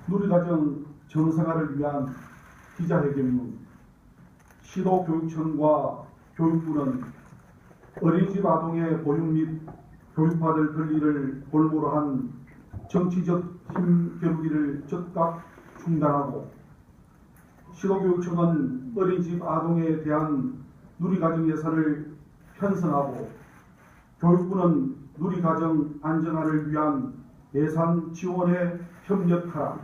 누리과정 정상화를 위한 기자회견문. 시도교육청과 교육부는 어린이집 아동의 보육 및 교육받을 권리를 볼모로 한 정치적 힘겨루기를 즉각 중단하고, 시도교육청은 어린이집 아동에 대한 누리과정 예산을 편성하고, 교육부는 누리과정 안정화를 위한 예산 지원에 협력하라.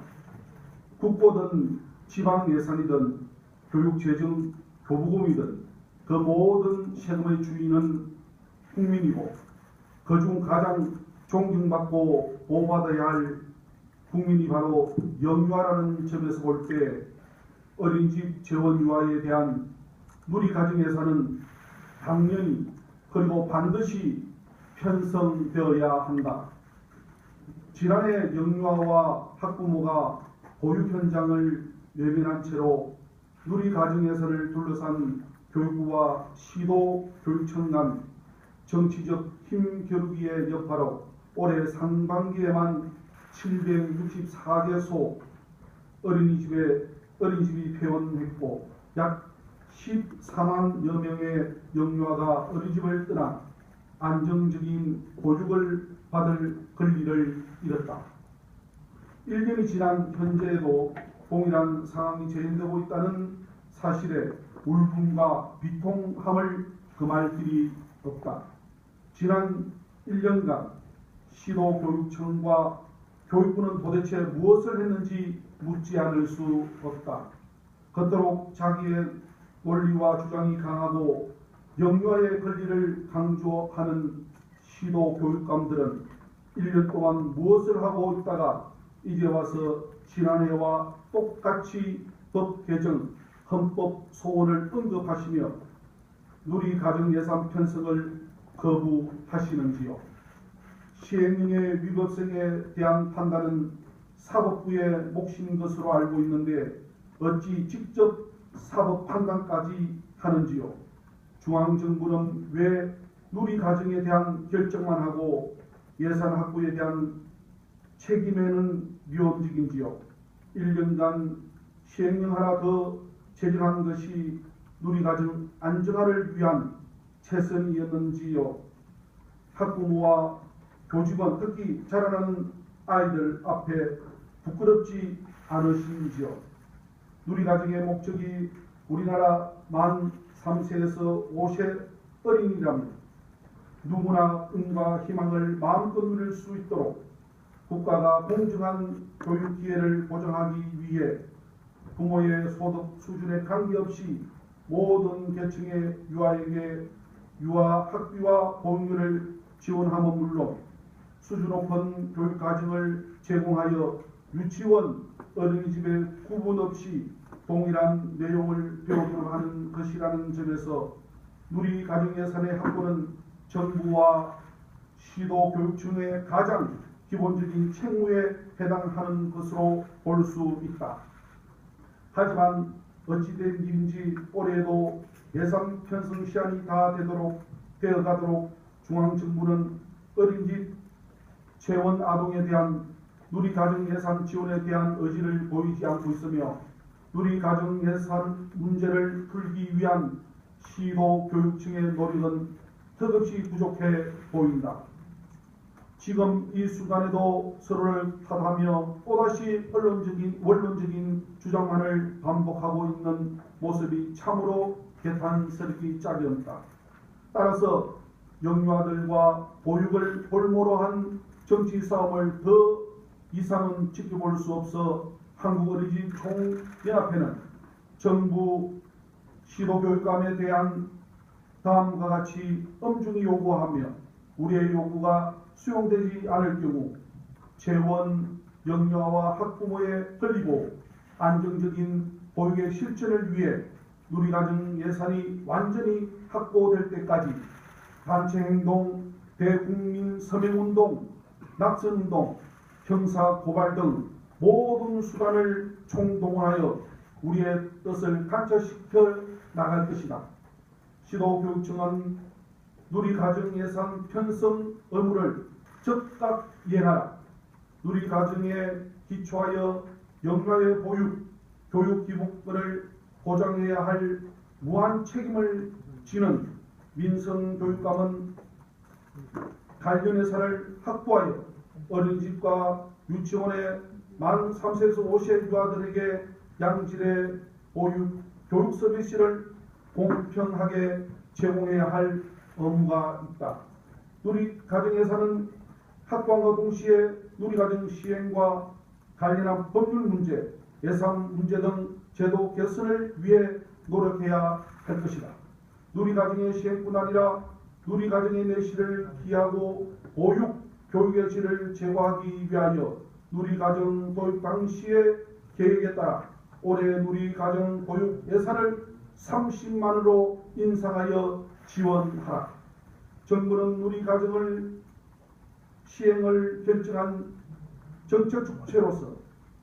국고든 지방 예산이든 교육재정 교부금이든 그 모든 세금의 주인은 국민이고, 그중 가장 존경받고 보호받아야 할 국민이 바로 영유아라는 점에서 볼 때 어린이집 재원 유아에 대한 누리과정 예산은 당연히 그리고 반드시 편성되어야 한다. 지난해 영유아와 학부모가 보육 현장을 외면한 채로 누리과정 예산을 둘러싼 교육부와 시도교육청 간 정치적 힘겨루기의 여파로 올해 상반기에만 764개소 어린이집이 폐원했고, 약 14만여 명의 영유아가 어린이집을 떠나 안정적인 보육을 받을 권리를 잃었다. 1년이 지난 현재에도 동일한 상황이 재현되고 있다는 사실에 울분과 비통함을 금할 길이 없다. 지난 1년간 시도교육청과 교육부는 도대체 무엇을 했는지 묻지 않을 수 없다. 그토록 자기의 원리와 주장이 강하고 영유아의 권리를 강조하는 시도교육감들은 1년 동안 무엇을 하고 있다가 이제 와서 지난해와 똑같이 법 개정, 헌법 소원을 언급하시며 누리과정 예산 편성을 거부하시는지요. 시행령의 위법성에 대한 판단은 사법부의 몫인 것으로 알고 있는데 어찌 직접 사법 판단까지 하는지요. 중앙정부는 왜 누리과정에 대한 결정만 하고 예산 확보에 대한 책임에는 미움직인지요. 1년간 시행령 하나 더 제정한 것이 누리과정 안정화를 위한 최선이었는지요. 학부모와 교직원, 특히 자라나는 아이들 앞에 부끄럽지 않으신지요. 누리과정의 목적이 우리나라 만 3세에서 5세 어린이라면 누구나 꿈과 희망을 마음껏 누릴 수 있도록 국가가 공정한 교육 기회를 보장하기 위해 부모의 소득 수준에 관계없이 모든 계층의 유아에게 유아 학비와 보육료를 지원함은 물론 수준 높은 교육 과정을 제공하여 유치원, 어린이집에 구분 없이 동일한 내용을 배우도록 하는 것이라는 점에서 누리과정 예산의 확보는 정부와 시도교육청의 가장 기본적인 책무에 해당하는 것으로 볼 수 있다. 하지만 어찌된 일인지 올해에도 예산 편성 시한이 다 되어가도록 중앙정부는 어린이집 재원 아동에 대한 누리과정 예산 지원에 대한 의지를 보이지 않고 있으며 누리과정 예산 문제를 풀기 위한 시도교육청의 노력은 턱없이 부족해 보인다. 지금 이 순간에도 서로를 탓하며 또다시 원론적인 주장만을 반복하고 있는 모습이 참으로 개탄스럽기 짝이 없다. 따라서 영유아들과 보육을 볼모로 한 정치 싸움을 더 이상은 지켜볼 수 없어 한국어린이집 총연합회는 정부 시도교육감에 대한 다음과 같이 엄중히 요구하며 우리의 요구가 수용되지 않을 경우 재원, 영유아와 학부모의 권리보호, 안정적인 보육의 실천을 위해 누리과정 예산이 완전히 확보될 때까지 단체행동, 대국민 서명운동, 낙선운동, 형사고발 등 모든 수단을 총동원하여 우리의 뜻을 관철시켜 나갈 것이다. 시도교육청은 누리과정 예산 편성 의무를 즉각 이행하라. 누리 가정에 기초하여 영유아의 보육, 교육 기본권을 보장해야 할 무한 책임을 지는 민성교육감은 관련 예산을 확보하여 어린이집과 유치원의 만 3세에서 5세 유아들에게 양질의 보육, 교육 서비스를 공평하게 제공해야 할 의무가 있다. 누리가정예산은 확보함과 동시에 누리가정 시행과 관련한 법률 문제, 예산 문제 등 제도 개선을 위해 노력해야 할 것이다. 누리가정의 시행뿐 아니라 누리가정의 내실을 기하고 보육, 교육의 질을 제고하기 위하여 누리가정 도입 당시의 계획에 따라 올해 누리가정 보육 예산을 30만원으로 인상하여 지원하라. 정부는 누리가정을 시행을 결정한 정책 주체로서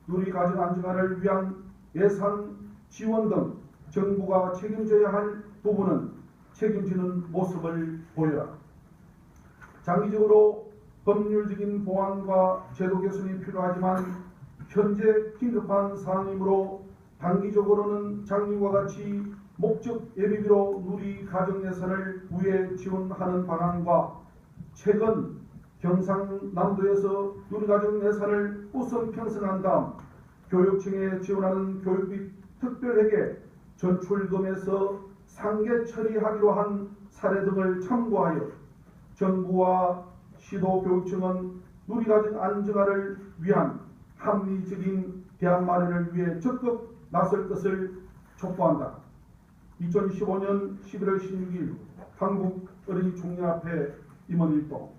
누리가정 안정화를 위한 예산 지원 등 정부가 책임져야 할 부분은 책임지는 모습을 보여라. 장기적으로 법률적인 보완과 제도 개선이 필요하지만 현재 긴급한 상황이므로 단기적으로는 장님과 같이 목적 예비비로 누리가정 예산을 우회 지원하는 방안과 최근 경상남도에서 누리가정 예산을 우선 편성한 다음 교육청에 지원하는 교육비 특별회계 전출금에서 상계 처리하기로 한 사례 등을 참고하여 정부와 시도교육청은 누리가정 안정화를 위한 합리적인 대안 마련을 위해 적극 나설 것을 촉구한다. 2015년 11월 16일 한국어린이총연합회 임원일동